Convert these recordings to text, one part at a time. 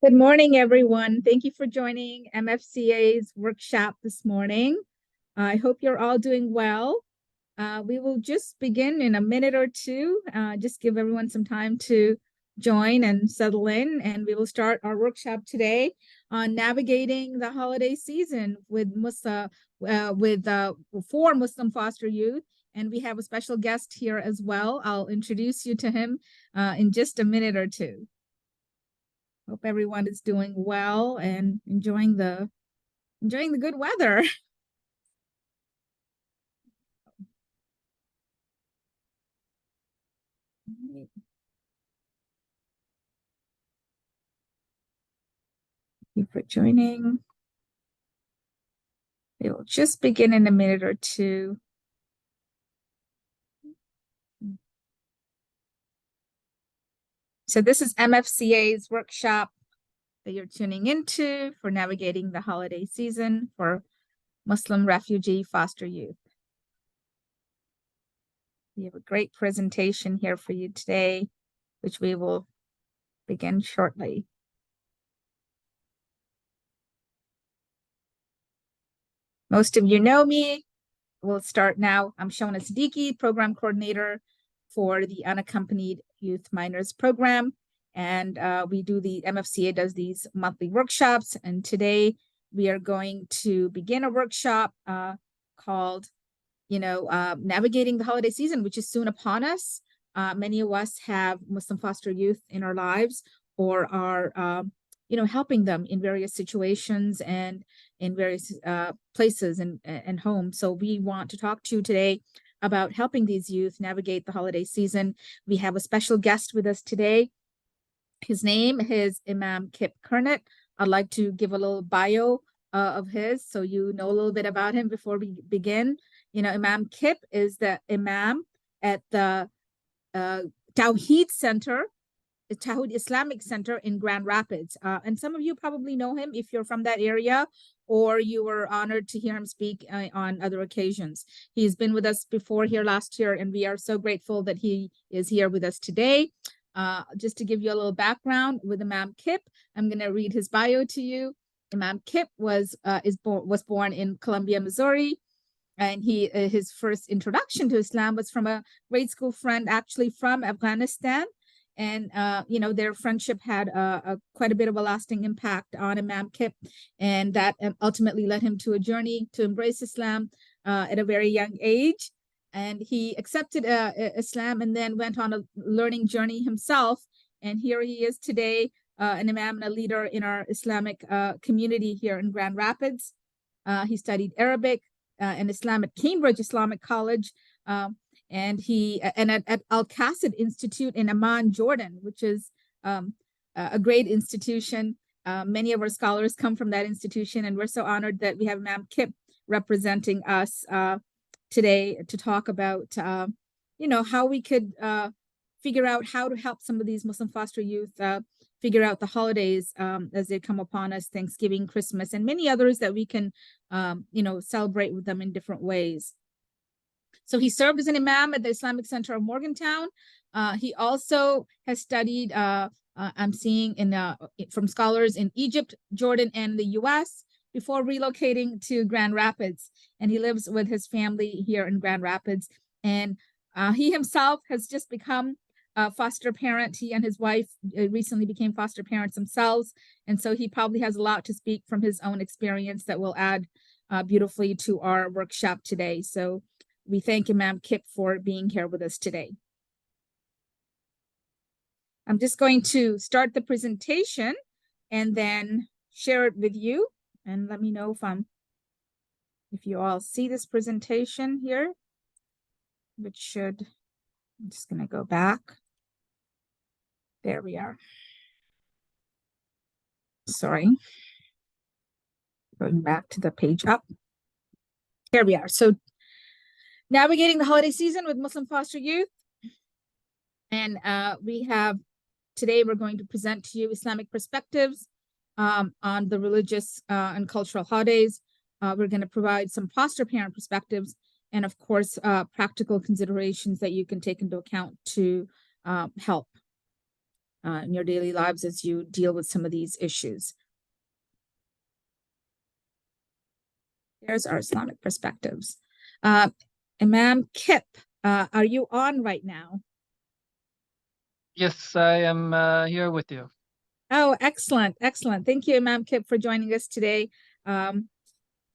Good morning, everyone. Thank you for joining MFCA's workshop this morning. I hope you're all doing well. We will just begin in a minute or two, just give everyone some time to join and settle in, and we will start our workshop today on navigating the holiday season with for Muslim foster youth. And we have a special guest here as well. I'll introduce you to him in just a minute or two. Hope everyone is doing well and enjoying the good weather. Thank you for joining. We will just begin in a minute or two. So this is MFCA's workshop that you're tuning into for navigating the holiday season for Muslim refugee foster youth. We have a great presentation here for you today, which we will begin shortly. Most of you know me. We'll start now. I'm Shona Siddiqui, program coordinator for the Unaccompanied Youth Minors program. And the MFCA does these monthly workshops. And today we are going to begin a workshop called, Navigating the Holiday Season, which is soon upon us. Many of us have Muslim foster youth in our lives or are helping them in various situations and in various places and homes. So we want to talk to you today about helping these youth navigate the holiday season. We have a special guest with us today. His name is Imam Kip Curnett. I'd like to give a little bio of his so you know a little bit about him before we begin. Imam Kip is the Imam at the Tawheed Center, the Tawheed Islamic Center in Grand Rapids. And some of you probably know him if you're from that area, or you were honored to hear him speak on other occasions. He's been with us before here last year, and we are so grateful that he is here with us today. Just to give you a little background with Imam Kip, I'm going to read his bio to you. Imam Kip was born in Columbia, Missouri. And his first introduction to Islam was from a grade school friend, actually from Afghanistan. And, their friendship had quite a bit of a lasting impact on Imam Kip. And that ultimately led him to a journey to embrace Islam at a very young age. And he accepted Islam and then went on a learning journey himself. And here he is today, an Imam and a leader in our Islamic community here in Grand Rapids. He studied Arabic and Islam at Cambridge Islamic College. And at Al Qasid Institute in Amman, Jordan, which is a great institution. Many of our scholars come from that institution, and we're so honored that we have Imam Kip representing us today to talk about, how we could figure out how to help some of these Muslim foster youth figure out the holidays as they come upon us, Thanksgiving, Christmas, and many others that we can, celebrate with them in different ways. So he served as an imam at the Islamic Center of Morgantown. He also has studied, I'm seeing from scholars in Egypt, Jordan, and the US before relocating to Grand Rapids. And he lives with his family here in Grand Rapids. And he himself has just become a foster parent. He and his wife recently became foster parents themselves. And so he probably has a lot to speak from his own experience that will add beautifully to our workshop today. So we thank Imam Kip for being here with us today. I'm just going to start the presentation and then share it with you. And let me know if you all see this presentation here, which I'm just going to go back. There we are. Sorry. Going back to the page up. Here we are. So navigating the holiday season with Muslim foster youth. And today we're going to present to you Islamic perspectives on the religious and cultural holidays. We're going to provide some foster parent perspectives and, of course, practical considerations that you can take into account to help. in your daily lives as you deal with some of these issues. There's our Islamic perspectives. Imam Kip, are you on right now? Yes, I am here with you. Oh, excellent, excellent. Thank you, Imam Kip, for joining us today.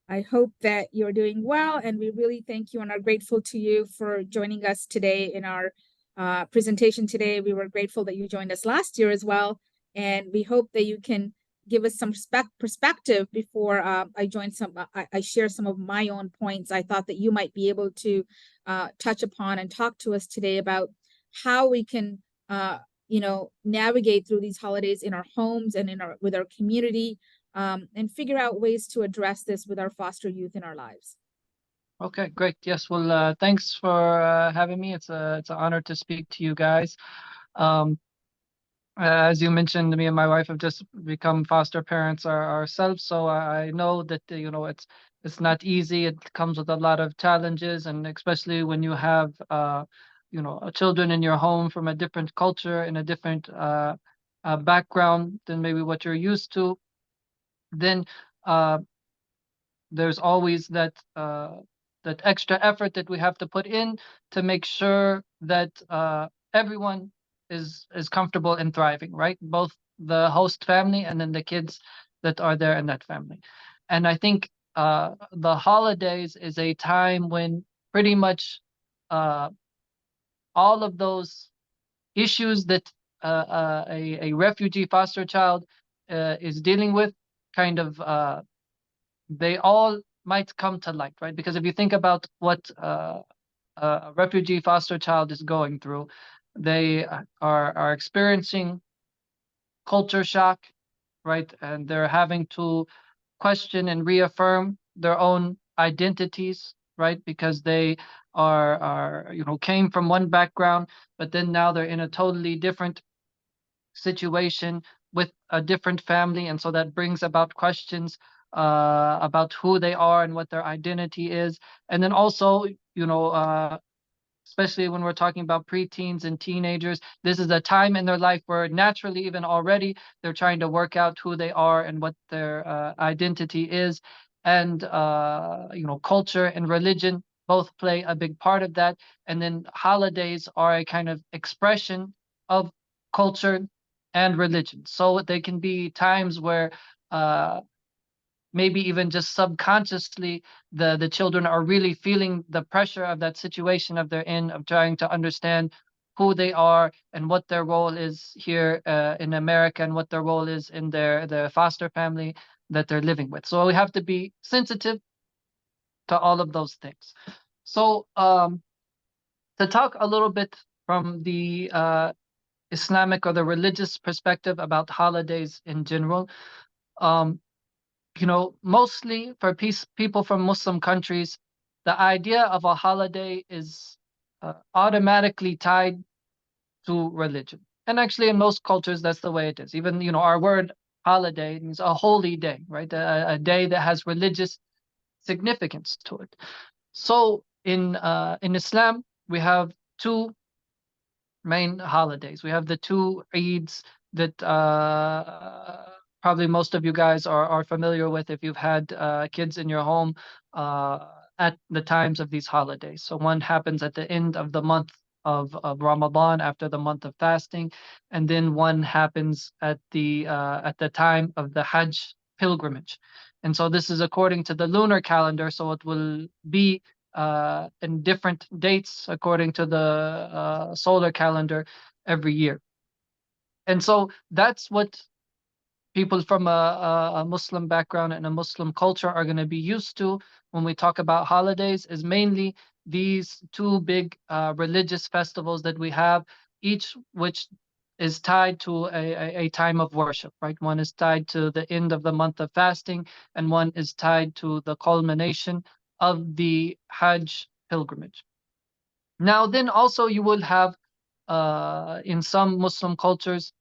I hope that you're doing well, and we really thank you and are grateful to you for joining us today in our presentation today. We were grateful that you joined us last year as well, and we hope that you can give us some perspective before I share some of my own points. I thought that you might be able to touch upon and talk to us today about how we can navigate through these holidays in our homes and with our community, and figure out ways to address this with our foster youth in our lives. Okay, great. Yes, well, thanks for having me. It's an honor to speak to you guys. Um, as you mentioned, me and my wife have just become foster parents ourselves, so I know that it's not easy. It comes with a lot of challenges, and especially when you have children in your home from a different culture and a different background than maybe what you're used to. Then uh, there's always that extra effort that we have to put in to make sure that everyone is comfortable and thriving, right? Both the host family and then the kids that are there in that family. And I think the holidays is a time when pretty much uh, all of those issues that a refugee foster child is dealing with kind of they all might come to light, right? Because if you think about what a refugee foster child is going through, they are experiencing culture shock, right? And they're having to question and reaffirm their own identities, right? Because they are came from one background, but then now they're in a totally different situation with a different family, and so that brings about questions about who they are and what their identity is. And then also, especially when we're talking about preteens and teenagers, this is a time in their life where naturally, even already, they're trying to work out who they are and what their identity is. And culture and religion both play a big part of that. And then holidays are a kind of expression of culture and religion. So they can be times where uh, maybe even just subconsciously the children are really feeling the pressure of that situation of they're in, of trying to understand who they are and what their role is here in America and what their role is in their foster family that they're living with. So we have to be sensitive to all of those things. So to talk a little bit from the Islamic or the religious perspective about holidays in general, um, mostly for people from Muslim countries, the idea of a holiday is automatically tied to religion. And actually, in most cultures, that's the way it is. Even, our word holiday means a holy day, right? A day that has religious significance to it. So in Islam, we have two main holidays. We have the two Eids that probably most of you guys are familiar with if you've had kids in your home at the times of these holidays. So one happens at the end of the month of Ramadan after the month of fasting, and then one happens at the time of the Hajj pilgrimage. And so this is according to the lunar calendar, so it will be in different dates according to the solar calendar every year. And so that's what people from a Muslim background and a Muslim culture are going to be used to when we talk about holidays, is mainly these two big religious festivals that we have, each which is tied to a time of worship, right? One is tied to the end of the month of fasting, and one is tied to the culmination of the Hajj pilgrimage. Now, then also you will have in some Muslim cultures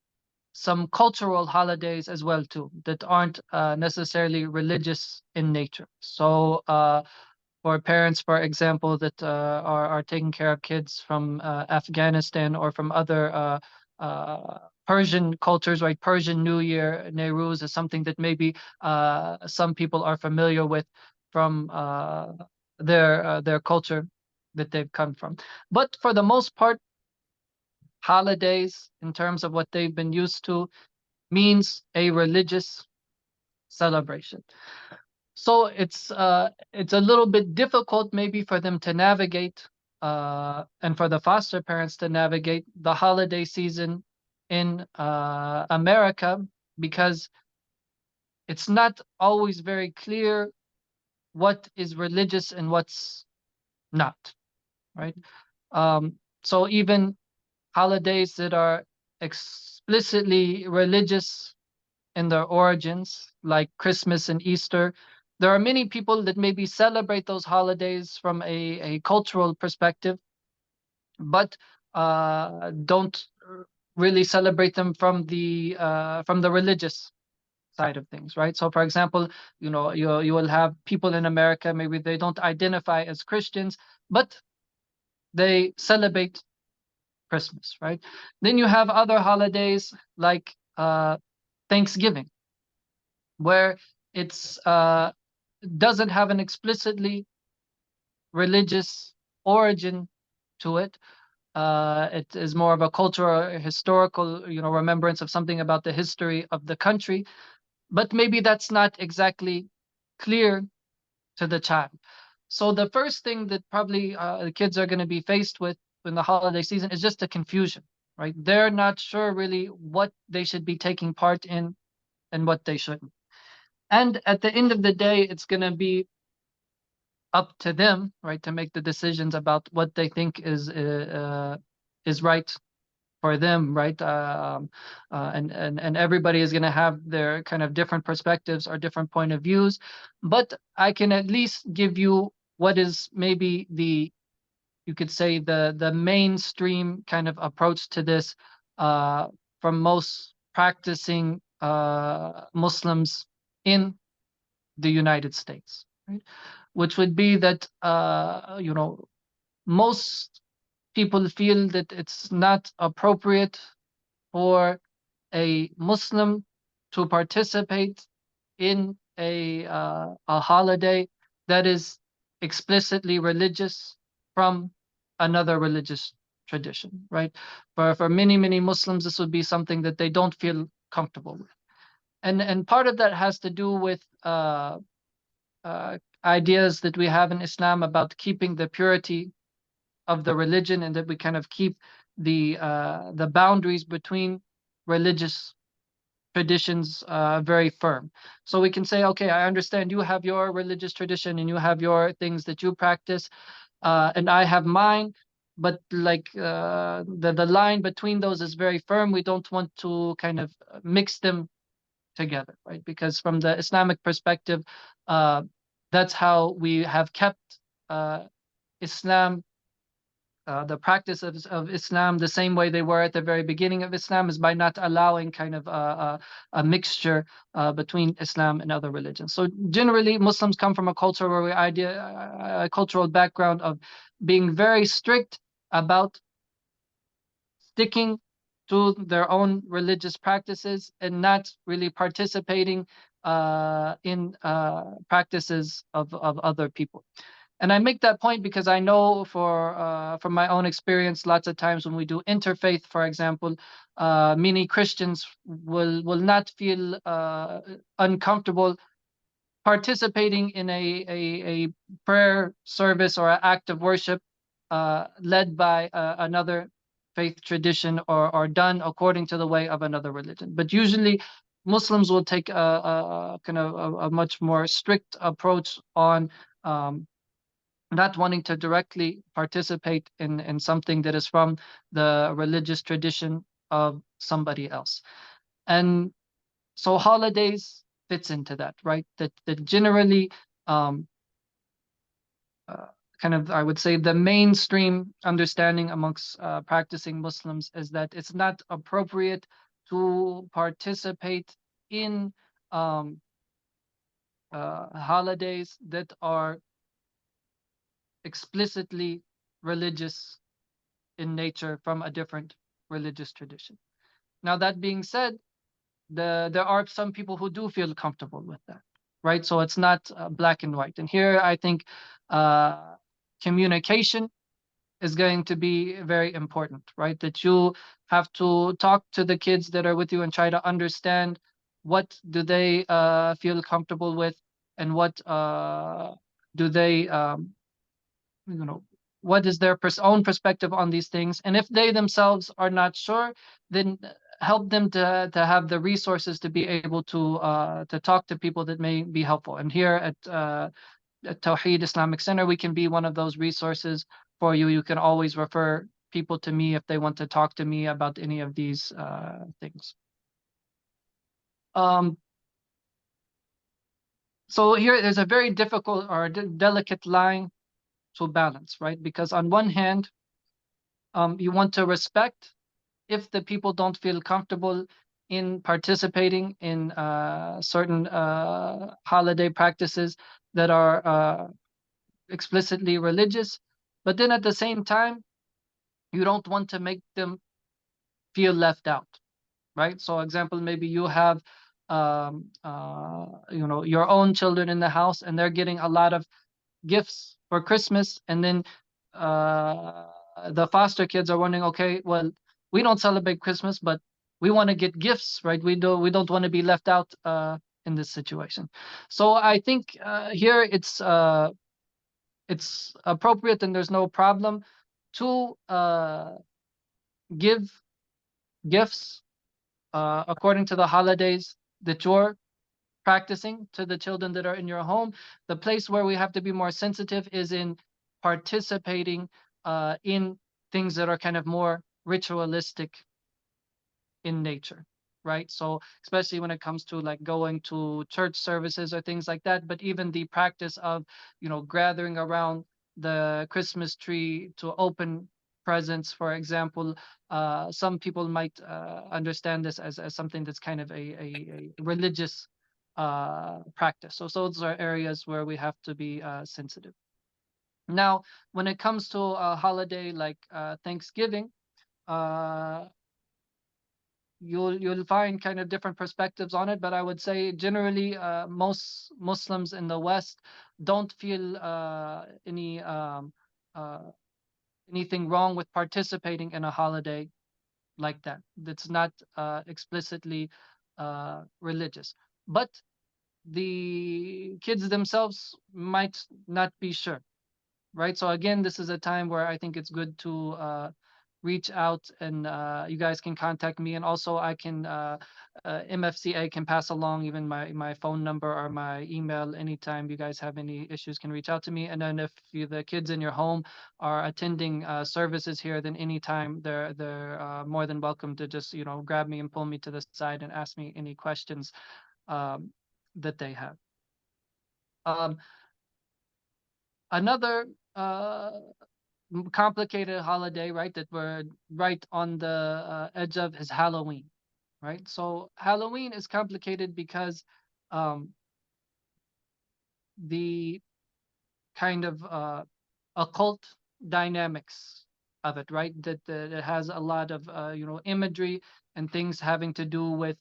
some cultural holidays as well too that aren't necessarily religious in nature. So for parents, for example, that are taking care of kids from Afghanistan or from other Persian cultures, right? Persian New Year, Nowruz, is something that maybe some people are familiar with from their culture that they've come from. But for the most part, holidays, in terms of what they've been used to, means a religious celebration. So it's a little bit difficult maybe for them to navigate, and for the foster parents to navigate the holiday season in America, because it's not always very clear what is religious and what's not, right? So even holidays that are explicitly religious in their origins, like Christmas and Easter, there are many people that maybe celebrate those holidays from a cultural perspective, but don't really celebrate them from the religious side of things, right? So, for example, you will have people in America, maybe they don't identify as Christians, but they celebrate Christmas, right? Then you have other holidays like Thanksgiving, where it's doesn't have an explicitly religious origin to it. It is more of a cultural, historical, remembrance of something about the history of the country, but maybe that's not exactly clear to the child. So the first thing that probably the kids are going to be faced with in the holiday season is just a confusion, right? They're not sure really what they should be taking part in and what they shouldn't. And at the end of the day, it's going to be up to them, right, to make the decisions about what they think is right for them, right? And everybody is going to have their kind of different perspectives or different point of views, but I can at least give you what is maybe you could say the mainstream kind of approach to this from most practicing Muslims in the United States, right? Which would be that most people feel that it's not appropriate for a Muslim to participate in a holiday that is explicitly religious from another religious tradition, right? For many Muslims, this would be something that they don't feel comfortable with, and part of that has to do with ideas that we have in Islam about keeping the purity of the religion, and that we kind of keep the boundaries between religious traditions very firm. So we can say, okay, I understand you have your religious tradition and you have your things that you practice, and I have mine, but like the line between those is very firm. We don't want to kind of mix them together, right? Because from the Islamic perspective, that's how we have kept Islam, the practice of Islam, the same way they were at the very beginning of Islam, is by not allowing kind of a mixture between Islam and other religions. So generally, Muslims come from a culture where a cultural background of being very strict about sticking to their own religious practices and not really participating in practices of other people. And I make that point because I know from my own experience, lots of times when we do interfaith, for example, many Christians will not feel uncomfortable participating in a prayer service or an act of worship led by another faith tradition or done according to the way of another religion. But usually Muslims will take a kind of a much more strict approach on not wanting to directly participate in something that is from the religious tradition of somebody else. And so holidays fits into that, right? That generally kind of, I would say, the mainstream understanding amongst practicing Muslims is that it's not appropriate to participate in holidays that are explicitly religious in nature from a different religious tradition. Now, that being said, there are some people who do feel comfortable with that, right? So it's not black and white. And here I think communication is going to be very important, right? That you have to talk to the kids that are with you and try to understand what do they feel comfortable with, and what do they you know, what is their own perspective on these things. And if they themselves are not sure, then help them to have the resources to be able to talk to people that may be helpful. And here at Tawheed Islamic Center, we can be one of those resources for you. You can always refer people to me if they want to talk to me about any of these things. So here there's a very difficult or delicate line to balance, right? Because on one hand, you want to respect if the people don't feel comfortable in participating in certain holiday practices that are explicitly religious, but then at the same time, you don't want to make them feel left out, right? So, example, maybe you have your own children in the house, and they're getting a lot of gifts for Christmas, and then uh, the foster kids are wondering, okay, well, we don't celebrate Christmas, but we want to get gifts, right? We don't want to be left out in this situation. So I think here it's appropriate, and there's no problem to give gifts according to the holidays that you're practicing to the children that are in your home. The place where we have to be more sensitive is in participating in things that are kind of more ritualistic in nature, right? So especially when it comes to like going to church services or things like that, but even the practice of, gathering around the Christmas tree to open presents, for example, some people might understand this as something that's kind of a religious practice. So those are areas where we have to be sensitive. Now, when it comes to a holiday like Thanksgiving, uh, you'll find kind of different perspectives on it, but I would say generally most Muslims in the West don't feel uh, anything wrong with participating in a holiday like that. That's not explicitly religious, but the kids themselves might not be sure, right? So again, this is a time where I think it's good to reach out, and you guys can contact me, and also I can MFCA can pass along even my phone number or my email. Anytime you guys have any issues, can reach out to me. And then if the kids in your home are attending services here, then anytime they're more than welcome to just grab me and pull me to the side and ask me any questions um, that they have. Um, Another complicated holiday, right, that we're right on the edge of is Halloween, right? So Halloween is complicated because um, the kind of occult dynamics of it, right? That it has a lot of imagery and things having to do with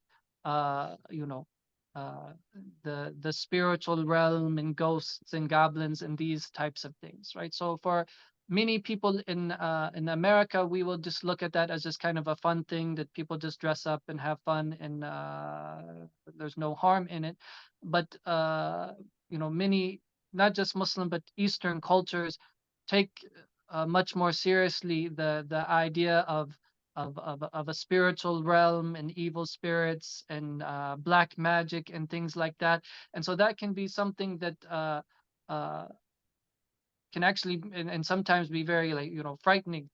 uh, you know uh, the spiritual realm and ghosts and goblins and these types of things, right? So for many people in America, we will just look at that as just kind of a fun thing that people just dress up and have fun, and there's no harm in it. But many, not just Muslim but Eastern cultures, take much more seriously the idea of a spiritual realm and evil spirits and black magic and things like that. And so that can be something that uh, can actually and sometimes be very like frightening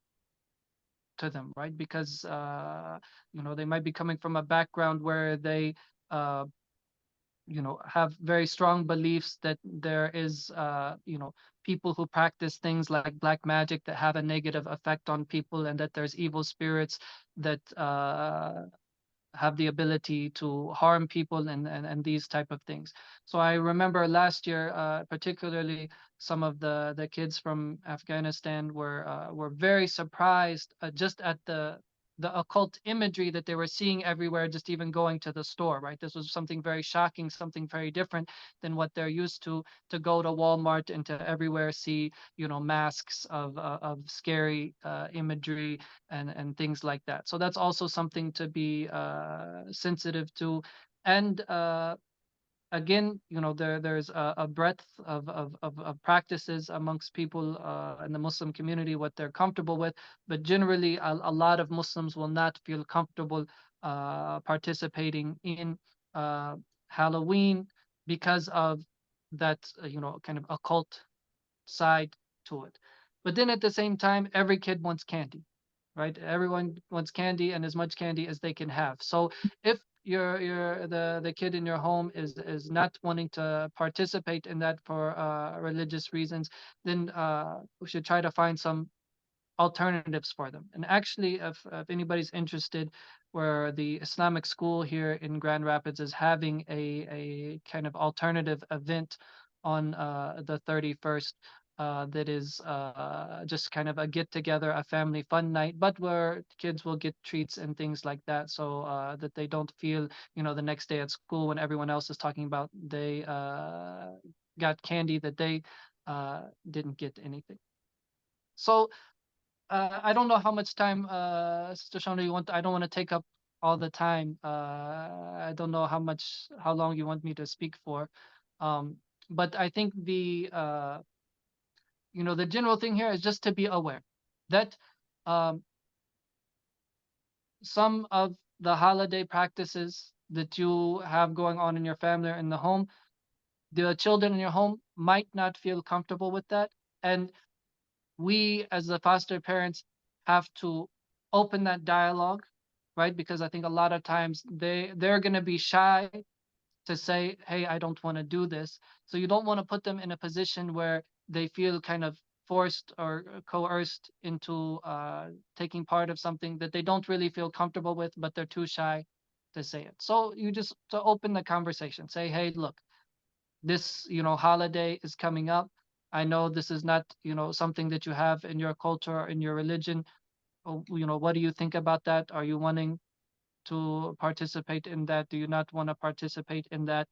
to them, right? Because they might be coming from a background where they uh, have very strong beliefs that there is people who practice things like black magic that have a negative effect on people, and that there's evil spirits that have the ability to harm people and these type of things. So I remember last year, particularly some of the kids from Afghanistan were very surprised just at the occult imagery that they were seeing everywhere, just even going to the store, right? This was something very shocking, something very different than what they're used to go to Walmart and to everywhere see, masks of scary imagery and things like that. So that's also something to be sensitive to. And again, there's a breadth of practices amongst people in the Muslim community, what they're comfortable with, but generally a lot of Muslims will not feel comfortable participating in Halloween because of that, kind of occult side to it. But then at the same time, every kid wants candy, right? Everyone wants candy and as much candy as they can have. So if the kid in your home is not wanting to participate in that for religious reasons, then we should try to find some alternatives for them. And actually, if anybody's interested, where the Islamic school here in Grand Rapids is having a kind of alternative event on the 31st, that is just kind of a get together, a family fun night, but where kids will get treats and things like that, so that they don't feel, the next day at school when everyone else is talking about they got candy, that they didn't get anything. So I don't know how much time, Sister Shona, you want. I don't want to take up all the time. I don't know how long you want me to speak for. But I think the general thing here is just to be aware that um, some of the holiday practices that you have going on in your family or in the home, the children in your home might not feel comfortable with that. And we as the foster parents have to open that dialogue, right? Because I think a lot of times they're going to be shy to say, hey, I don't want to do this. So you don't want to put them in a position where they feel kind of forced or coerced into taking part of something that they don't really feel comfortable with, but they're too shy to say it. So you just to open the conversation, say, hey, look, this holiday is coming up. I know this is not something that you have in your culture or in your religion. What do you think about that? Are you wanting to participate in that? Do you not want to participate in that?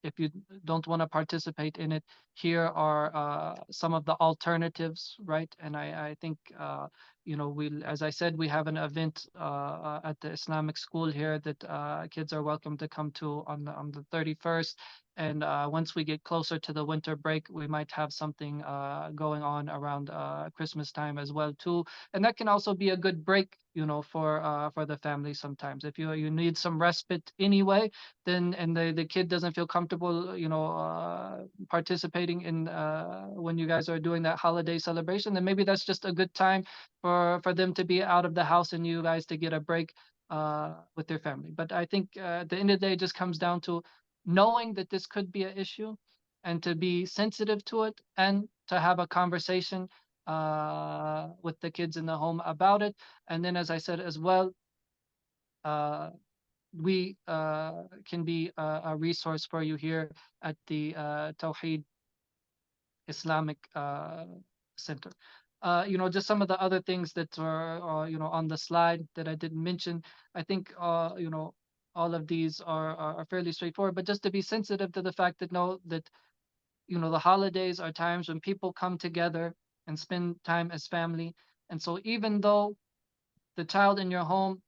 If you don't want to participate in it, here are some of the alternatives, right? And I think as I said, we have an event at the Islamic school here that kids are welcome to come to on the 31st. And once we get closer to the winter break, we might have something going on around Christmas time as well too. And that can also be a good break, for the family sometimes. If you need some respite anyway, then and the kid doesn't feel comfortable participating in when you guys are doing that holiday celebration, then maybe that's just a good time for them to be out of the house and you guys to get a break with their family. But I think at the end of the day, it just comes down to knowing that this could be an issue and to be sensitive to it and to have a conversation with the kids in the home about it. And then, as I said as well, we can be a resource for you here at the Tawheed Islamic Center. Just some of the other things that are on the slide that I didn't mention. I think, all of these are fairly straightforward, but just to be sensitive to the fact that the holidays are times when people come together and spend time as family. And so even though the child in your home,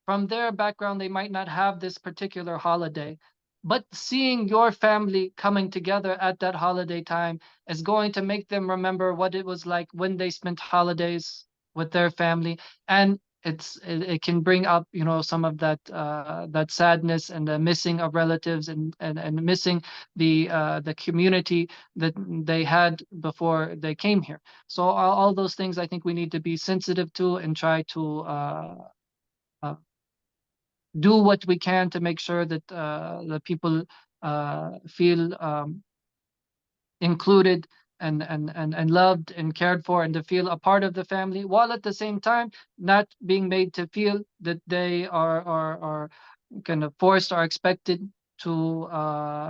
from their background, they might not have this particular holiday, but seeing your family coming together at that holiday time is going to make them remember what it was like when they spent holidays with their family. And it can bring up, some of that sadness and the missing of relatives and missing the community that they had before they came here. So all those things I think we need to be sensitive to and try to uh, do what we can to make sure that the people feel included and loved and cared for, and to feel a part of the family, while at the same time not being made to feel that they are kind of forced or expected to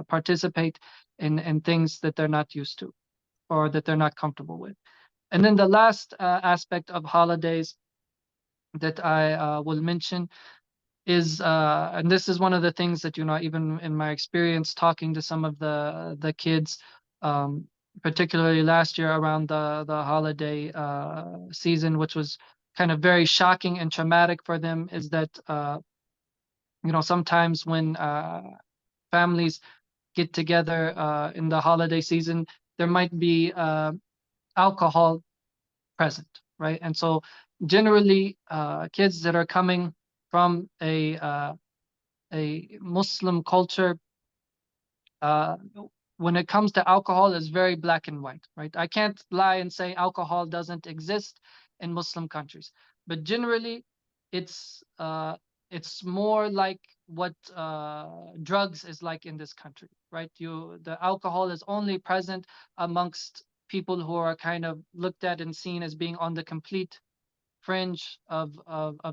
participate in things that they're not used to or that they're not comfortable with. And then the last aspect of holidays that I will mention is, and this is one of the things that, even in my experience talking to some of the kids, particularly last year around the holiday season, which was kind of very shocking and traumatic for them, is that sometimes when families get together in the holiday season, there might be alcohol present, right? And so generally, kids that are coming from a Muslim culture, when it comes to alcohol, is very black and white, right? I can't lie and say alcohol doesn't exist in Muslim countries, but generally, it's more like what drugs is like in this country, right? The alcohol is only present amongst people who are kind of looked at and seen as being on the complete fringe of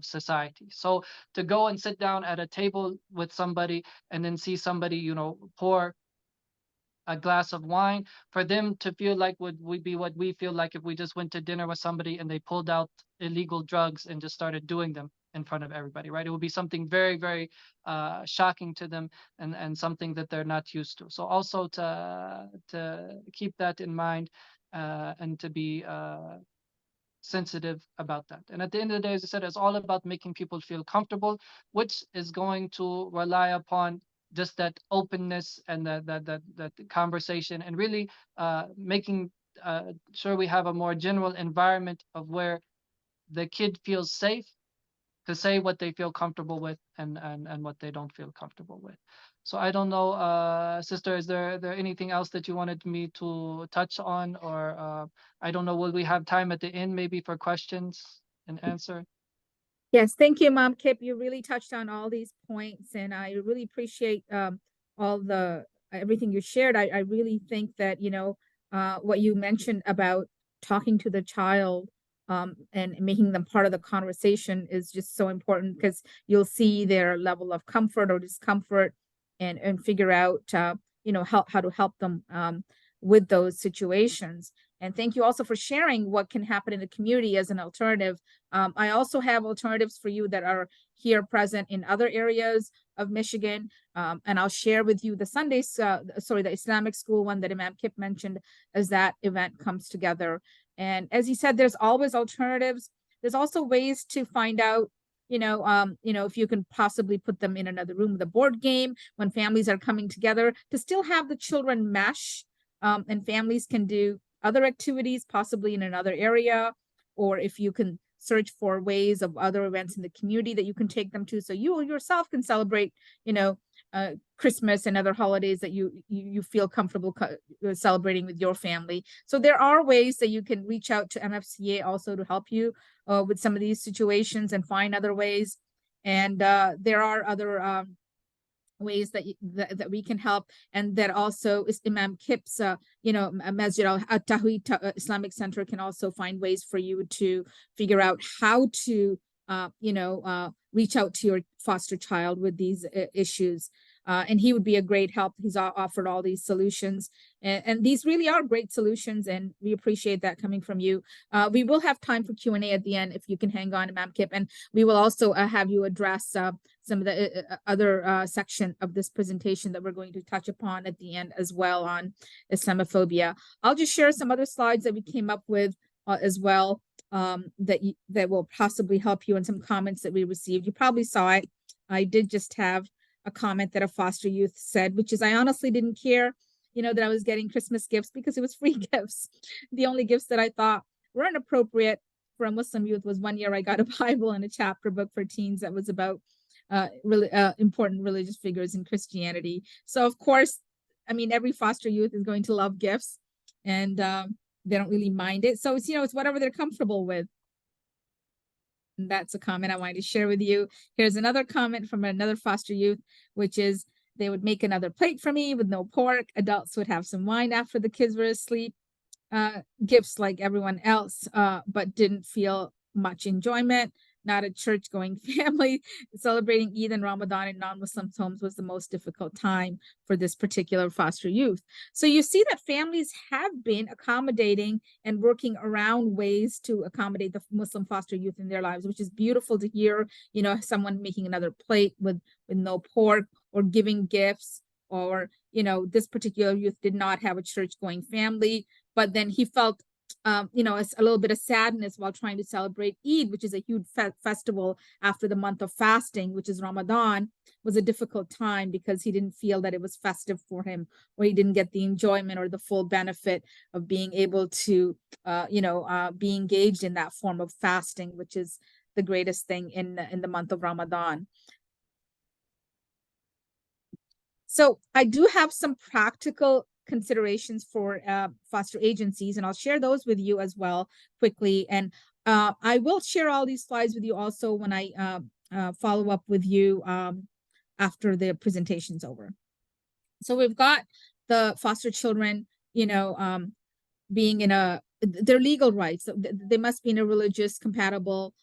society. So to go and sit down at a table with somebody and then see somebody, pour a glass of wine, for them to feel like would be what we feel like if we just went to dinner with somebody and they pulled out illegal drugs and just started doing them in front of everybody, right? It would be something very, very shocking to them, and something that they're not used to. So also to keep that in mind, and to be sensitive about that. And at the end of the day, as I said, it's all about making people feel comfortable, which is going to rely upon just that openness and that conversation, and really making sure we have a more general environment of where the kid feels safe to say what they feel comfortable with, and what they don't feel comfortable with. So I don't know, sister, is there anything else that you wanted me to touch on, or I don't know, will we have time at the end maybe for questions and answer? Yes, thank you, Mom Kip. You really touched on all these points, and I really appreciate all the everything you shared. I really think that what you mentioned about talking to the child and making them part of the conversation is just so important, because you'll see their level of comfort or discomfort, and figure out how to help them with those situations. And thank you also for sharing what can happen in the community as an alternative. I also have alternatives for you that are here present in other areas of Michigan. And I'll share with you the the Islamic school one that Imam Kip mentioned, as that event comes together. And as he said, there's always alternatives. There's also ways to find out, if you can possibly put them in another room with a board game when families are coming together, to still have the children mesh, and families can do other activities, possibly in another area, or if you can search for ways of other events in the community that you can take them to, so you yourself can celebrate, Christmas and other holidays that you feel comfortable celebrating with your family. So there are ways that you can reach out to MFCA also to help you with some of these situations and find other ways. And there are other ways that we can help, and that also is Imam Kip's Masjid Tawheed Islamic Center can also find ways for you to figure out how to reach out to your foster child with these issues. And he would be a great help. He's offered all these solutions, and these really are great solutions, and we appreciate that coming from you. We will have time for Q&A at the end if you can hang on, Imam Kip, and we will also have you address some of the other section of this presentation that we're going to touch upon at the end as well on Islamophobia. I'll just share some other slides that we came up with as well, that will possibly help you, and some comments that we received. You probably saw it. I did just have a comment that a foster youth said, which is, I honestly didn't care, that I was getting Christmas gifts because it was free gifts. The only gifts that I thought were inappropriate for a Muslim youth was one year I got a Bible and a chapter book for teens that was about really important religious figures in Christianity. So of course, every foster youth is going to love gifts, and they don't really mind it. So it's, it's whatever they're comfortable with. And that's a comment I wanted to share with you. Here's another comment from another foster youth, which is, they would make another plate for me with no pork. Adults would have some wine after the kids were asleep. Gifts like everyone else, but didn't feel much enjoyment. not a church-going family. Celebrating Eid and Ramadan in non-Muslim homes was the most difficult time for this particular foster youth. So you see that families have been accommodating and working around ways to accommodate the Muslim foster youth in their lives, which is beautiful to hear, you know, someone making another plate with no pork, or giving gifts, or, you know, this particular youth did not have a church-going family, but then he felt you know, a little bit of sadness while trying to celebrate Eid, which is a huge festival after the month of fasting, which is Ramadan, was a difficult time because he didn't feel that it was festive for him, or he didn't get the enjoyment or the full benefit of being able to, you know, be engaged in that form of fasting, which is the greatest thing in the month of Ramadan. So I do have some practical considerations for foster agencies, and I'll share those with you as well quickly. And I will share all these slides with you also when I follow up with you after the presentation's over. So we've got the foster children, you know, being in their legal rights. They must be in a religious compatible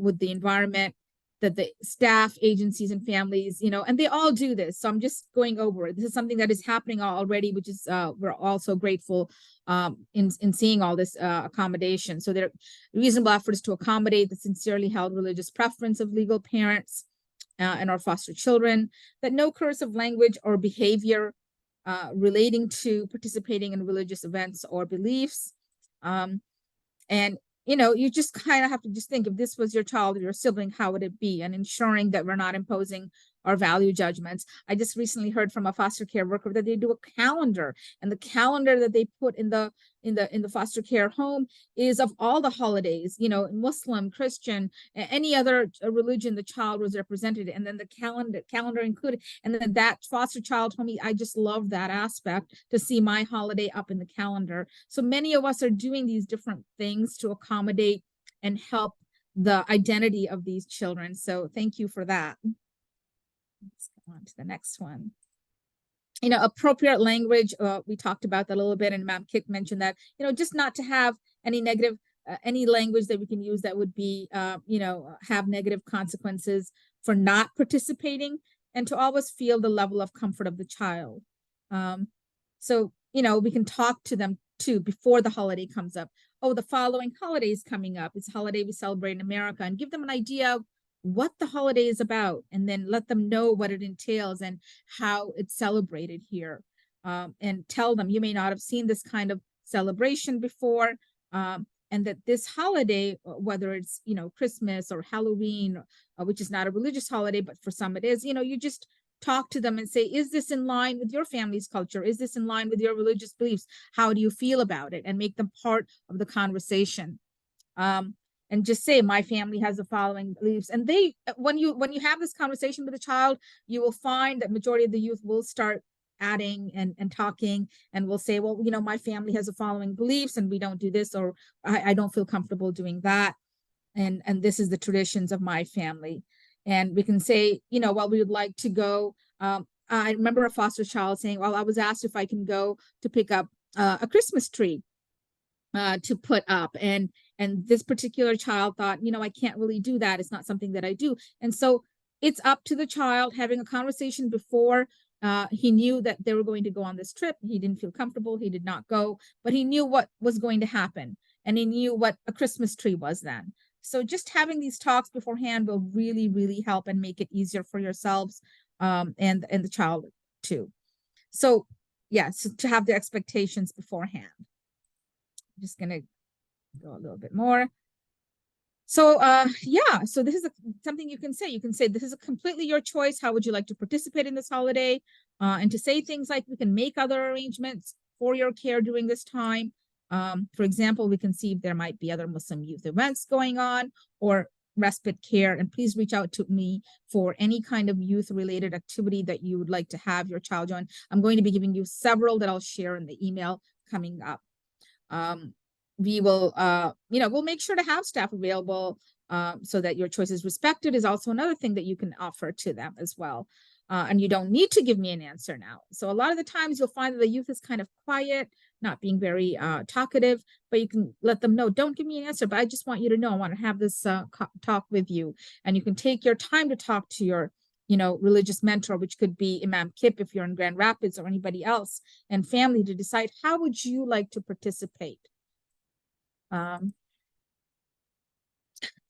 with the environment, that the staff, agencies, and families, you know, and they all do this. So I'm just going over it. This is something that is happening already, which is we're also grateful in seeing all this accommodation. So there are reasonable efforts to accommodate the sincerely held religious preference of legal parents and our foster children, that no cursive language or behavior relating to participating in religious events or beliefs. And you know, you just kind of have to just think, if this was your child or your sibling, how would it be? And ensuring that we're not imposing our value judgments. I just recently heard from a foster care worker that they do a calendar, and the calendar that they put in the foster care home is of all the holidays, you know, Muslim, Christian, any other religion the child was represented, and then the calendar included. And then that foster child told me, I just love that aspect, to see my holiday up in the calendar. So many of us are doing these different things to accommodate and help the identity of these children. So thank you for that. Let's go on to the next one. You know, appropriate language, we talked about that a little bit, and Imam Kip mentioned that, you know, just not to have any negative, any language that we can use that would be, you know, have negative consequences for not participating, and to always feel the level of comfort of the child. So, you know, we can talk to them too before the holiday comes up. Oh, the following holiday is coming up. It's a holiday we celebrate in America, and give them an idea of what the holiday is about, and then let them know what it entails and how it's celebrated here. And tell them, you may not have seen this kind of celebration before, and that this holiday, whether it's, you know, Christmas or Halloween, which is not a religious holiday, but for some it is, you know, you just talk to them and say, is this in line with your family's culture? Is this in line with your religious beliefs? How do you feel about it? And make them part of the conversation. And just say, my family has the following beliefs. And they, when you have this conversation with a child, you will find that majority of the youth will start adding and talking, and will say, well, you know, my family has the following beliefs, and we don't do this, or I don't feel comfortable doing that. And this is the traditions of my family. And we can say, you know, well, we would like to go. I remember a foster child saying, well, I was asked if I can go to pick up a Christmas tree to put up, and this particular child thought, you know, I can't really do that. It's not something that I do. And so it's up to the child having a conversation before. He knew that they were going to go on this trip. He didn't feel comfortable. He did not go, but he knew what was going to happen, and he knew what a Christmas tree was then. So just having these talks beforehand will really, really help and make it easier for yourselves and the child too. So yes, to have the expectations beforehand. I'm just gonna go a little bit more. So yeah, so this is something you can say. You can say, this is completely your choice. How would you like to participate in this holiday? And to say things like, we can make other arrangements for your care during this time. For example, we can see if there might be other Muslim youth events going on, or respite care. And please reach out to me for any kind of youth related activity that you would like to have your child join. I'm going to be giving you several that I'll share in the email coming up. We will, you know, we'll make sure to have staff available so that your choice is respected, is also another thing that you can offer to them as well. And you don't need to give me an answer now. So a lot of the times you'll find that the youth is kind of quiet. not being very talkative, but you can let them know, don't give me an answer, but I just want you to know, I want to have this talk with you. And you can take your time to talk to your religious mentor, which could be Imam Kip if you're in Grand Rapids, or anybody else, and family, to decide how would you like to participate.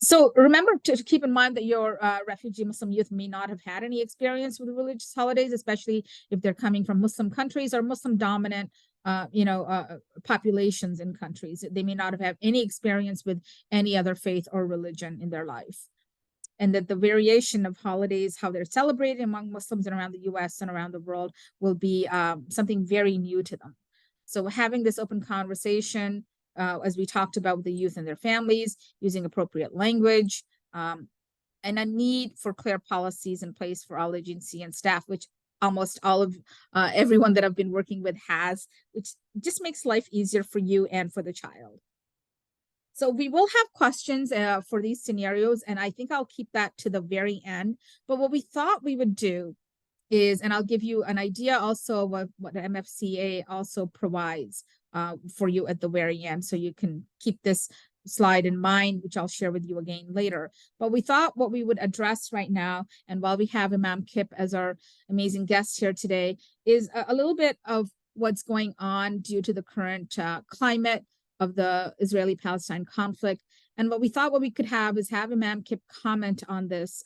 So remember to keep in mind that your refugee Muslim youth may not have had any experience with religious holidays, especially if they're coming from Muslim countries or Muslim dominant populations in countries. They may not have had any experience with any other faith or religion in their life. And that the variation of holidays, how they're celebrated among Muslims and around the US and around the world, will be something very new to them. So having this open conversation, as we talked about, with the youth and their families, using appropriate language, and a need for clear policies in place for all agency and staff, which almost all of everyone that I've been working with has, which just makes life easier for you and for the child. So we will have questions for these scenarios, and I think I'll keep that to the very end. But what we thought we would do is, and I'll give you an idea also of what the MFCA also provides for you at the very end, so you can keep this slide in mind, which I'll share with you again later. But we thought what we would address right now, and while we have Imam Kip as our amazing guest here today, is a little bit of what's going on due to the current climate of the Israeli-Palestine conflict. And what we thought what we could have is have Imam Kip comment on this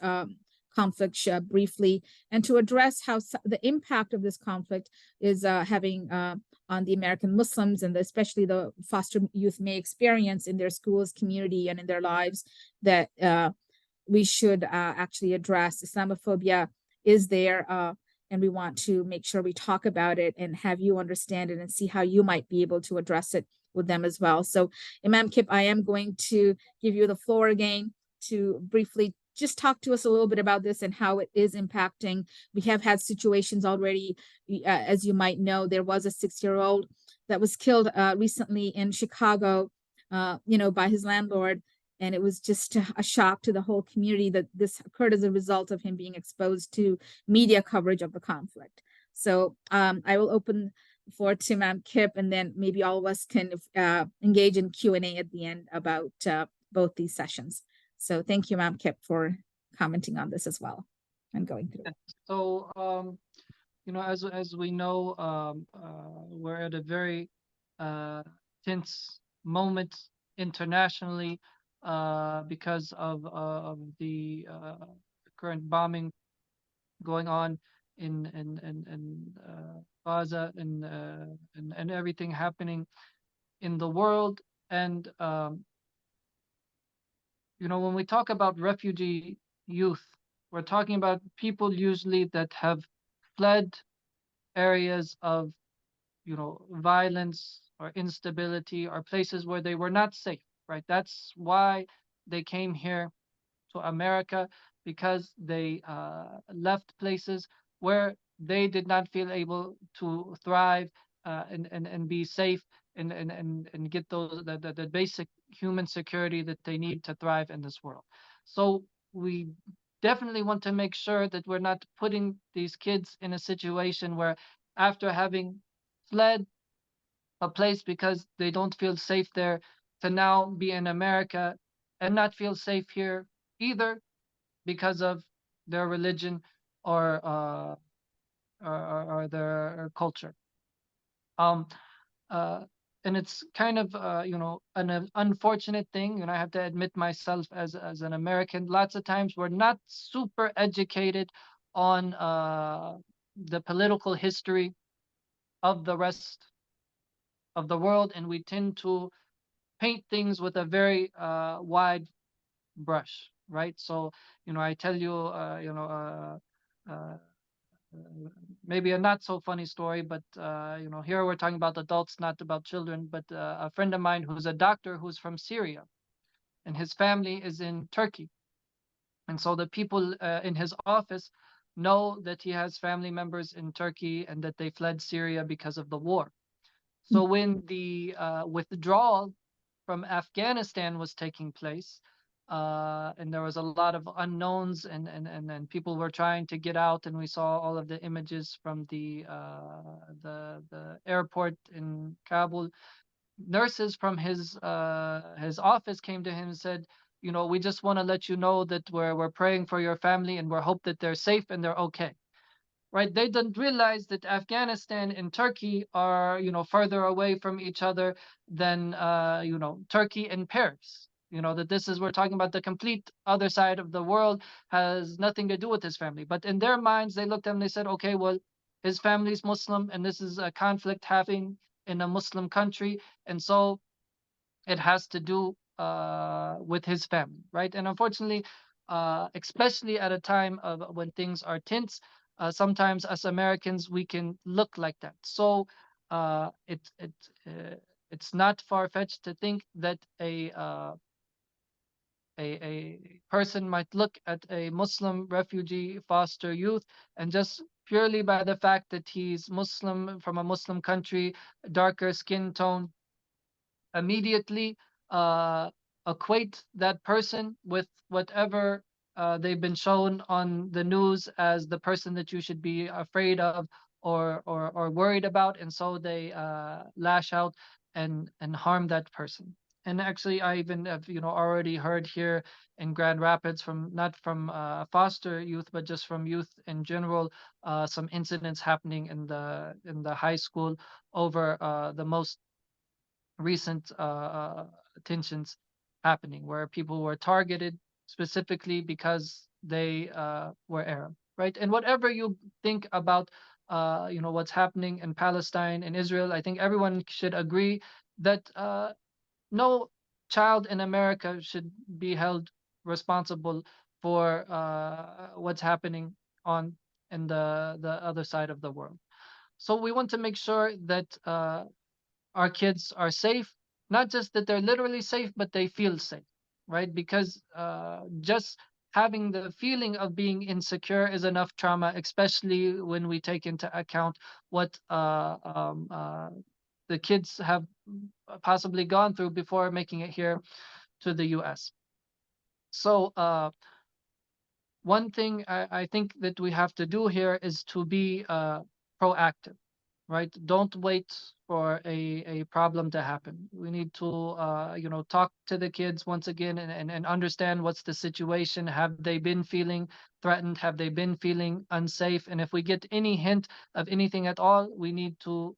conflict briefly, and to address how the impact of this conflict is having on the American Muslims, and especially the foster youth may experience in their schools, community, and in their lives, that we should actually address. Islamophobia is there, and we want to make sure we talk about it and have you understand it and see how you might be able to address it with them as well. So Imam Kip, I am going to give you the floor again to briefly just talk to us a little bit about this and how it is impacting. We have had situations already, as you might know. There was a 6-year-old that was killed recently in Chicago, by his landlord. And it was just a shock to the whole community that this occurred as a result of him being exposed to media coverage of the conflict. So I will open the floor to Imam Kip, and then maybe all of us can engage in Q&A at the end about both these sessions. So thank you, Imam Kip, for commenting on this as well and going through. So, as we know, we're at a very tense moment internationally because of the current bombing going on in Gaza, and everything happening in the world. And when we talk about refugee youth, we're talking about people usually that have fled areas of violence or instability, or places where they were not safe, right? That's why they came here to America, because they left places where they did not feel able to thrive and be safe and get the basic human security that they need to thrive in this world. So we definitely want to make sure that we're not putting these kids in a situation where, after having fled a place because they don't feel safe there, to now be in America and not feel safe here either because of their religion or their culture. And it's kind of an unfortunate thing, and I have to admit myself as an American, lots of times we're not super educated on the political history of the rest of the world, and we tend to paint things with a very wide brush, right? So I tell you, maybe a not so funny story, but here we're talking about adults, not about children. But a friend of mine who's a doctor, who's from Syria, and his family is in Turkey, and so the people in his office know that he has family members in Turkey and that they fled Syria because of the war. So when the withdrawal from Afghanistan was taking place, and there was a lot of unknowns, and people were trying to get out, and we saw all of the images from the airport in Kabul. Nurses from his office came to him and said, you know, we just want to let you know that we're praying for your family, and we hope that they're safe and they're okay. Right? They didn't realize that Afghanistan and Turkey are, you know, further away from each other than, you know, Turkey and Paris. You know, that this is, we're talking about the complete other side of the world, has nothing to do with his family. But in their minds, they looked at him and they said, okay, well, his family's Muslim, and this is a conflict happening in a Muslim country. And so it has to do with his family, right? And unfortunately, especially at a time of when things are tense, sometimes as Americans we can look like that. So uh, it it it's not far fetched to think that a person might look at a Muslim refugee foster youth, and just purely by the fact that he's Muslim from a Muslim country, darker skin tone, immediately uh, equate that person with whatever they've been shown on the news as the person that you should be afraid of, or worried about, and so they lash out and harm that person. And actually, I even have, you know, already heard here in Grand Rapids, from not from foster youth, but just from youth in general, some incidents happening in the high school over the most recent tensions happening, where people were targeted specifically because they were Arab, right? And whatever you think about, you know, what's happening in Palestine and Israel, I think everyone should agree that no child in America should be held responsible for what's happening on in the other side of the world. So we want to make sure that our kids are safe, not just that they're literally safe, but they feel safe, right? Because just having the feeling of being insecure is enough trauma, especially when we take into account what the kids have possibly gone through before making it here to the US. So one thing I think that we have to do here is to be proactive, right? Don't wait for a problem to happen. We need to, you know, talk to the kids once again, and understand what's the situation. Have they been feeling threatened? Have they been feeling unsafe? And if we get any hint of anything at all, we need to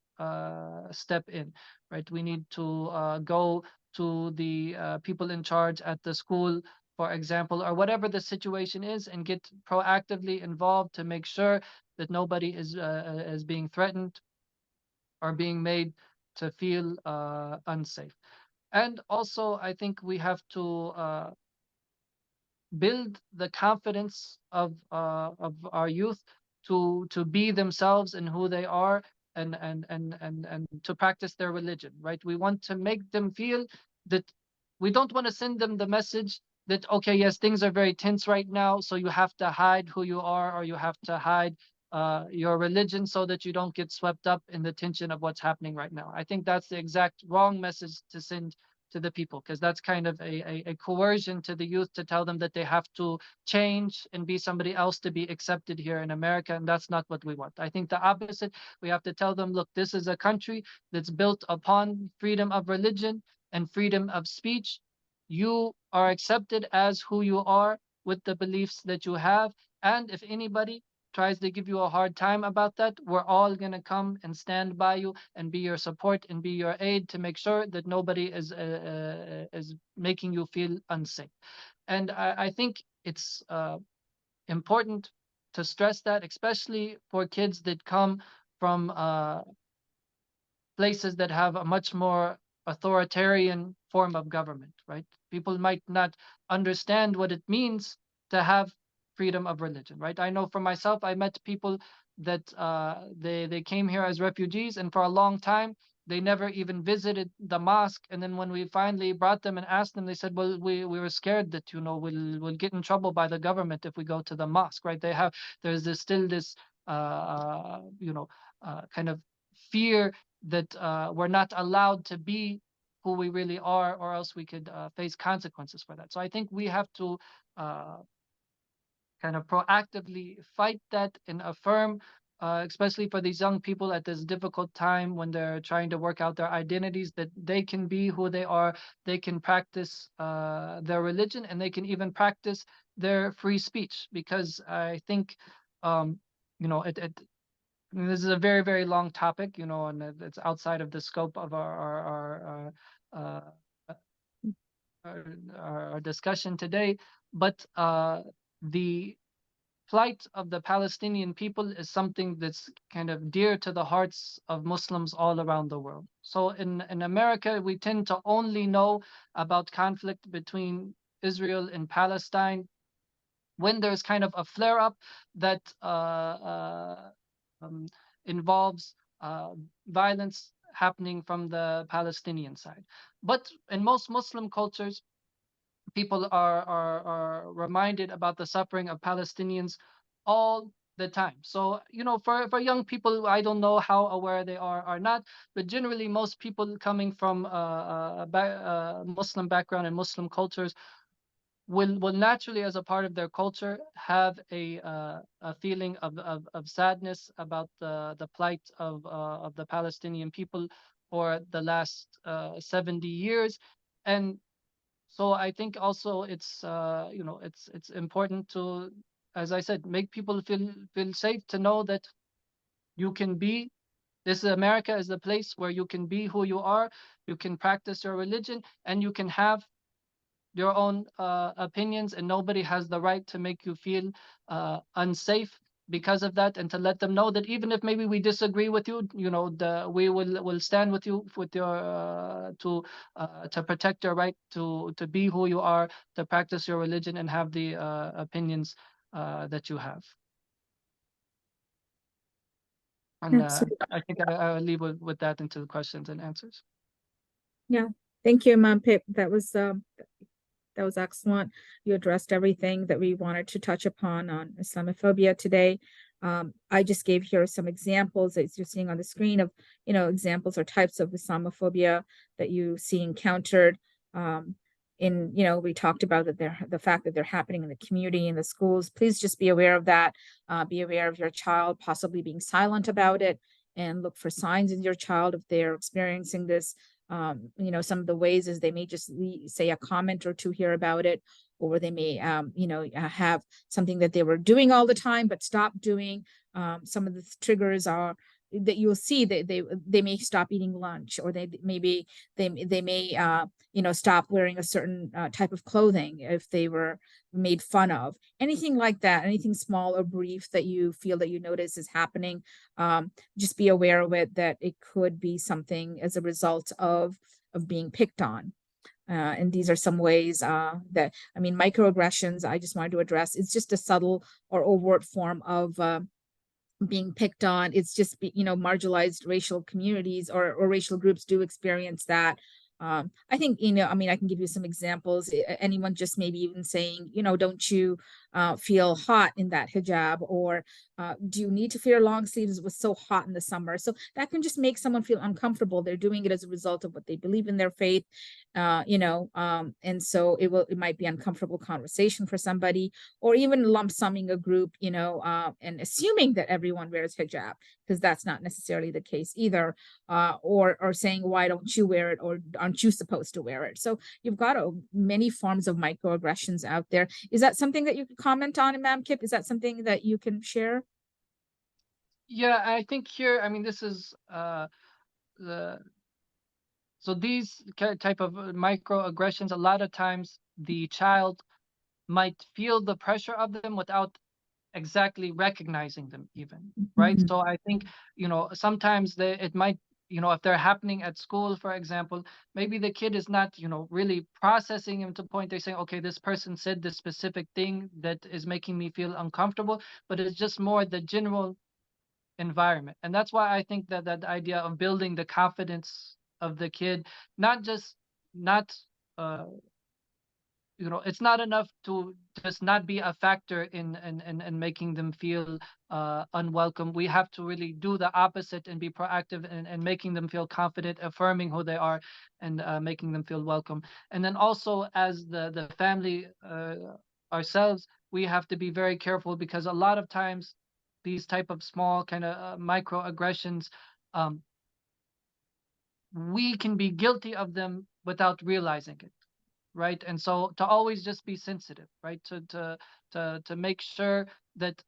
step in, right? We need to go to the people in charge at the school, for example, or whatever the situation is, and get proactively involved to make sure that nobody is being threatened or being made to feel unsafe. And also, I think we have to build the confidence of our youth to be themselves and who they are, and to practice their religion, right? We want to make them feel that we don't want to send them the message that, okay, yes, things are very tense right now, so you have to hide who you are, or you have to hide your religion so that you don't get swept up in the tension of what's happening right now. I think that's the exact wrong message to send to the people, because that's kind of a coercion to the youth to tell them that they have to change and be somebody else to be accepted here in America. And that's not what we want. I think the opposite. We have to tell them, look, this is a country that's built upon freedom of religion and freedom of speech. You are accepted as who you are with the beliefs that you have. And if anybody tries to give you a hard time about that, we're all going to come and stand by you and be your support and be your aid to make sure that nobody is making you feel unsafe. And I think it's important to stress that, especially for kids that come from places that have a much more authoritarian form of government, right? People might not understand what it means to have freedom of religion, right? I know for myself, I met people that they came here as refugees, and for a long time they never even visited the mosque. And then when we finally brought them and asked them, they said, "Well, we were scared that, you know, we'll get in trouble by the government if we go to the mosque," right? There's this still this you know, kind of fear that we're not allowed to be who we really are, or else we could face consequences for that. So I think we have to kind of proactively fight that and affirm, especially for these young people at this difficult time when they're trying to work out their identities, that they can be who they are, they can practice their religion, and they can even practice their free speech. Because I think, I mean, this is a very, very long topic, and it's outside of the scope of our, our discussion today. But the plight of the Palestinian people is something that's kind of dear to the hearts of Muslims all around the world. So in America, we tend to only know about conflict between Israel and Palestine when there's kind of a flare up that um, involves violence happening from the Palestinian side. But in most Muslim cultures, people are reminded about the suffering of Palestinians all the time. So, for young people, I don't know how aware they are or not, but generally most people coming from Muslim background and Muslim cultures will naturally, as a part of their culture, have a feeling of sadness about the plight of the Palestinian people for the last 70 years. And so I think also it's important to, as I said, make people feel safe, to know that you can be, this is America, is the place where you can be who you are, you can practice your religion, and you can have your own opinions, and nobody has the right to make you feel unsafe because of that. And to let them know that even if maybe we disagree with you, we will stand with you with your to protect your right to be who you are, to practice your religion, and have the opinions that you have. And Absolutely. I think I'll leave with that into the questions and answers. Yeah. Thank you, Imam Pip. That was excellent. You addressed everything that we wanted to touch upon on Islamophobia today. I just gave here some examples that you're seeing on the screen of, examples or types of Islamophobia that you see encountered. We talked about that the fact that they're happening in the community, in the schools. Please just be aware of that. Be aware of your child possibly being silent about it, and look for signs in your child if they're experiencing this. Some of the ways is they may just say a comment or two here about it, or they may, have something that they were doing all the time but stop doing. Some of the triggers are that you'll see that they may stop eating lunch, or they may stop wearing a certain type of clothing if they were made fun of. Anything like that, anything small or brief that you feel that you notice is happening, just be aware of it, that it could be something as a result of being picked on. And these are some ways microaggressions, I just wanted to address. It's just a subtle or overt form of being picked on. It's just marginalized racial communities or racial groups do experience that. I think, I can give you some examples. Anyone just maybe even saying, don't you feel hot in that hijab, or do you need to wear long sleeves? It was so hot in the summer. So that can just make someone feel uncomfortable. They're doing it as a result of what they believe in their faith, and so it might be uncomfortable conversation for somebody, or even lump summing a group, and assuming that everyone wears hijab, because that's not necessarily the case either, or saying, why don't you wear it, or aren't you supposed to wear it? So you've got many forms of microaggressions out there. Is that something that you could comment on, Imam Kip? Is that something that you can share? Yeah, I think here, I mean, this is the so these type of microaggressions, a lot of times the child might feel the pressure of them without exactly recognizing them even, right? Mhm. So I think, sometimes it might, if they're happening at school, for example, maybe the kid is not, really processing them to the point they're saying, okay, this person said this specific thing that is making me feel uncomfortable, but it's just more the general environment. And that's why I think that idea of building the confidence of the kid, not just not uh you know, it's not enough to just not be a factor in making them feel unwelcome. We have to really do the opposite and be proactive and making them feel confident, affirming who they are, and making them feel welcome. And then also, as the family ourselves, we have to be very careful, because a lot of times these type of small kind of microaggressions, um, we can be guilty of them without realizing it, right? And so to always just be sensitive, right? To make sure that,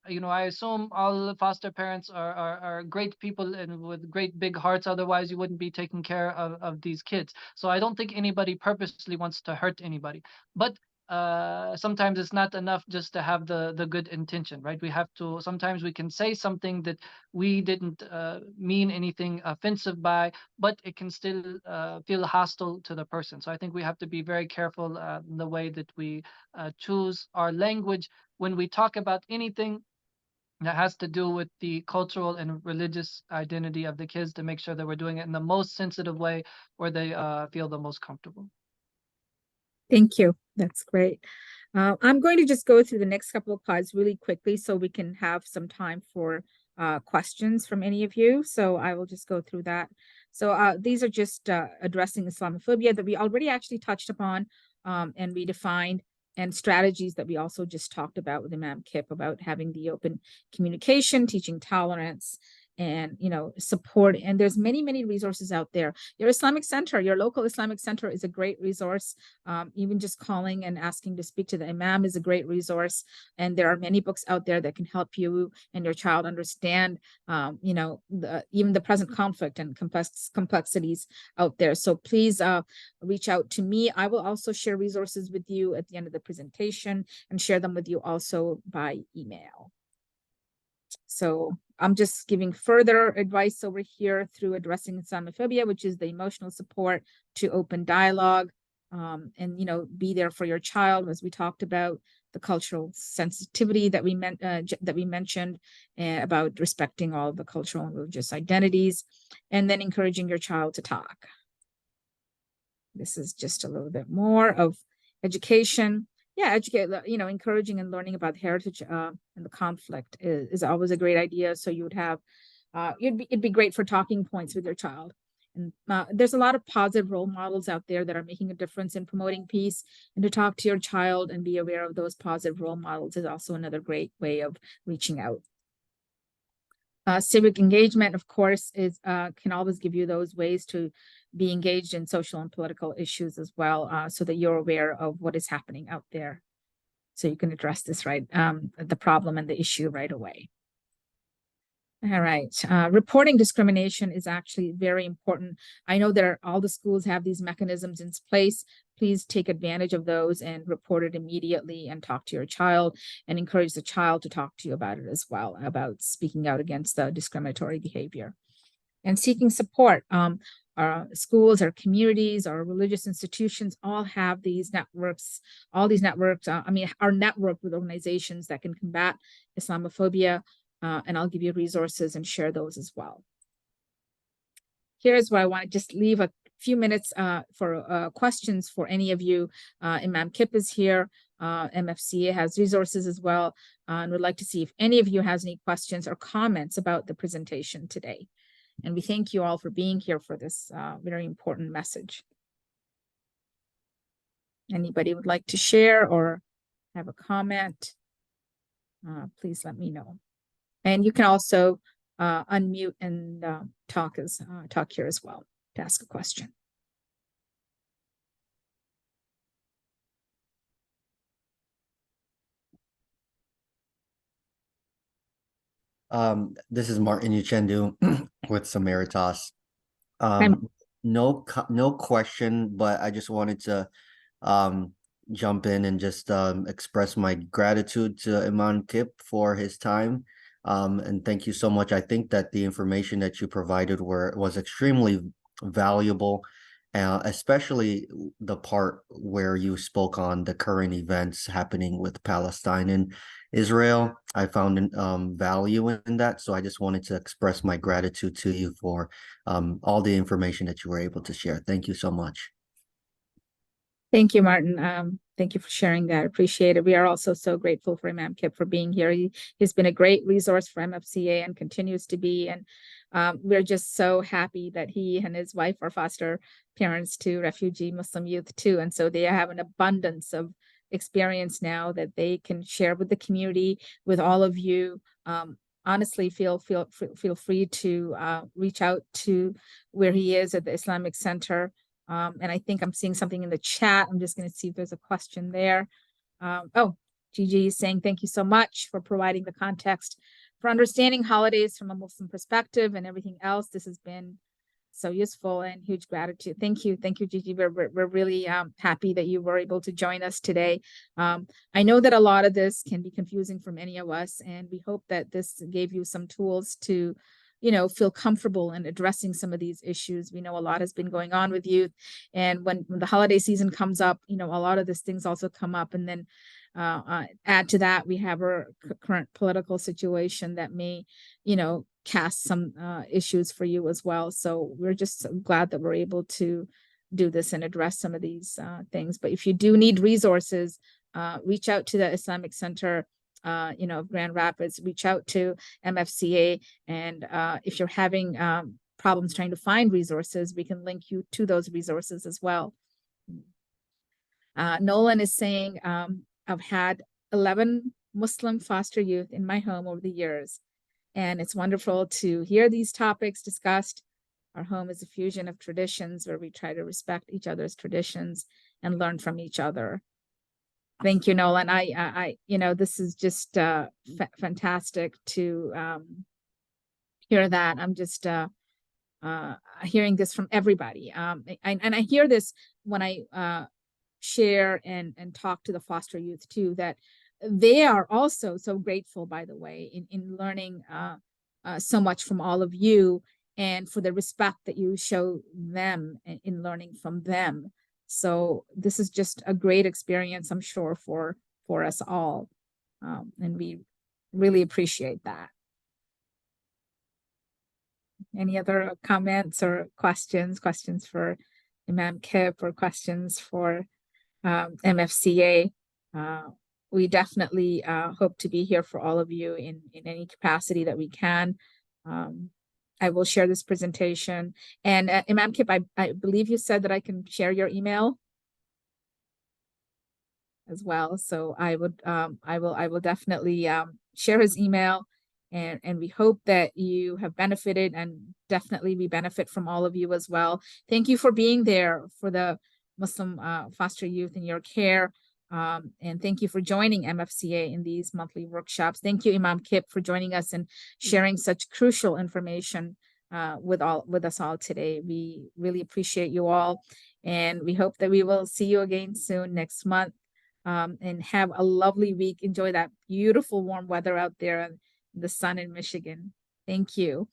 you know, I assume all foster parents are great people and with great big hearts. Otherwise, you wouldn't be taking care of these kids. So I don't think anybody purposely wants to hurt anybody. But sometimes it's not enough just to have the good intention, right? We have to, sometimes we can say something that we didn't mean anything offensive by, but it can still feel hostile to the person. So I think we have to be very careful in the way that we choose our language when we talk about anything that has to do with the cultural and religious identity of the kids, to make sure that we're doing it in the most sensitive way where they feel the most comfortable. Thank you. That's great. I'm going to just go through the next couple of cards really quickly so we can have some time for questions from any of you. So I will just go through that. So these are just addressing Islamophobia that we already actually touched upon and redefined, and strategies that we also just talked about with Imam Kip about having the open communication, teaching tolerance, and support. And there's many resources out there. Your Islamic Center, your local Islamic Center is a great resource. Even just calling and asking to speak to the imam is a great resource. And there are many books out there that can help you and your child understand even the present conflict and complexities out there. So please reach out to me. I will also share resources with you at the end of the presentation and share them with you also by email. So I'm just giving further advice over here through addressing Islamophobia, which is the emotional support to open dialogue, and be there for your child, as we talked about, the cultural sensitivity that we mentioned, about respecting all the cultural and religious identities, and then encouraging your child to talk. This is just a little bit more of education. Yeah, encouraging and learning about heritage and the conflict is always a great idea. So you would have, it'd be great for talking points with your child. And there's a lot of positive role models out there that are making a difference in promoting peace. And to talk to your child and be aware of those positive role models is also another great way of reaching out. Civic engagement, of course, can always give you those ways to be engaged in social and political issues as well, so that you're aware of what is happening out there, so you can address this the problem and the issue right away. All right. Reporting discrimination is actually very important. I know that all the schools have these mechanisms in place. Please take advantage of those and report it immediately, and talk to your child and encourage the child to talk to you about it as well, about speaking out against the discriminatory behavior. And seeking support. Our schools, our communities, our religious institutions all have these networks, are networked with organizations that can combat Islamophobia. And I'll give you resources and share those as well. Here's where I want to just leave a few minutes for questions for any of you. Imam Kip is here. MFCA has resources as well. And would like to see if any of you has any questions or comments about the presentation today. And we thank you all for being here for this very important message. Anybody would like to share or have a comment? Please let me know. And you can also unmute and talk here as well to ask a question. This is Martin Uchendu with Samaritas. No question, but I just wanted to jump in and just express my gratitude to Imam Kip for his time. And thank you so much. I think that the information that you provided was extremely valuable, especially the part where you spoke on the current events happening with Palestine and Israel. I found value in that. So I just wanted to express my gratitude to you for all the information that you were able to share. Thank you so much. Thank you, Martin. Thank you for sharing that. Appreciate it. We are also so grateful for Imam Kip for being here. He's been a great resource for MFCA and continues to be. And we're just so happy that he and his wife are foster parents to refugee Muslim youth too. And so they have an abundance of experience now that they can share with the community, with all of you. Honestly, feel free to reach out to where he is at the Islamic Center. And I think I'm seeing something in the chat. I'm just going to see if there's a question there. Oh, Gigi is saying, thank you so much for providing the context for understanding holidays from a Muslim perspective and everything else. This has been so useful and huge gratitude. Thank you. Thank you, Gigi. We're really happy that you were able to join us today. I know that a lot of this can be confusing for many of us, and we hope that this gave you some tools to feel comfortable in addressing some of these issues. We know a lot has been going on with youth, and when the holiday season comes up, a lot of these things also come up. And then add to that, we have our current political situation that may, cast some issues for you as well. So we're just so glad that we're able to do this and address some of these things. But if you do need resources, reach out to the Islamic Center of Grand Rapids, reach out to MFCA. And if you're having problems trying to find resources, we can link you to those resources as well. Nolan is saying, I've had 11 Muslim foster youth in my home over the years, and it's wonderful to hear these topics discussed. Our home is a fusion of traditions where we try to respect each other's traditions and learn from each other. Thank you, Nolan. I this is just fantastic to hear that. I'm just hearing this from everybody. And I hear this when I share and talk to the foster youth too, that they are also so grateful, by the way, in learning so much from all of you, and for the respect that you show them in learning from them. So this is just a great experience, I'm sure, for us all. And we really appreciate that. Any other comments or questions for Imam Kip, or questions for MFCA? We definitely hope to be here for all of you in any capacity that we can. I will share this presentation. And Imam Kip, I believe you said that I can share your email as well. So I will definitely share his email, and we hope that you have benefited, and definitely we benefit from all of you as well. Thank you for being there for the Muslim foster youth in your care. And thank you for joining MFCA in these monthly workshops. Thank you, Imam Kip, for joining us and sharing such crucial information with us all today. We really appreciate you all, and we hope that we will see you again soon next month. And have a lovely week. Enjoy that beautiful warm weather out there and the sun in Michigan. Thank you.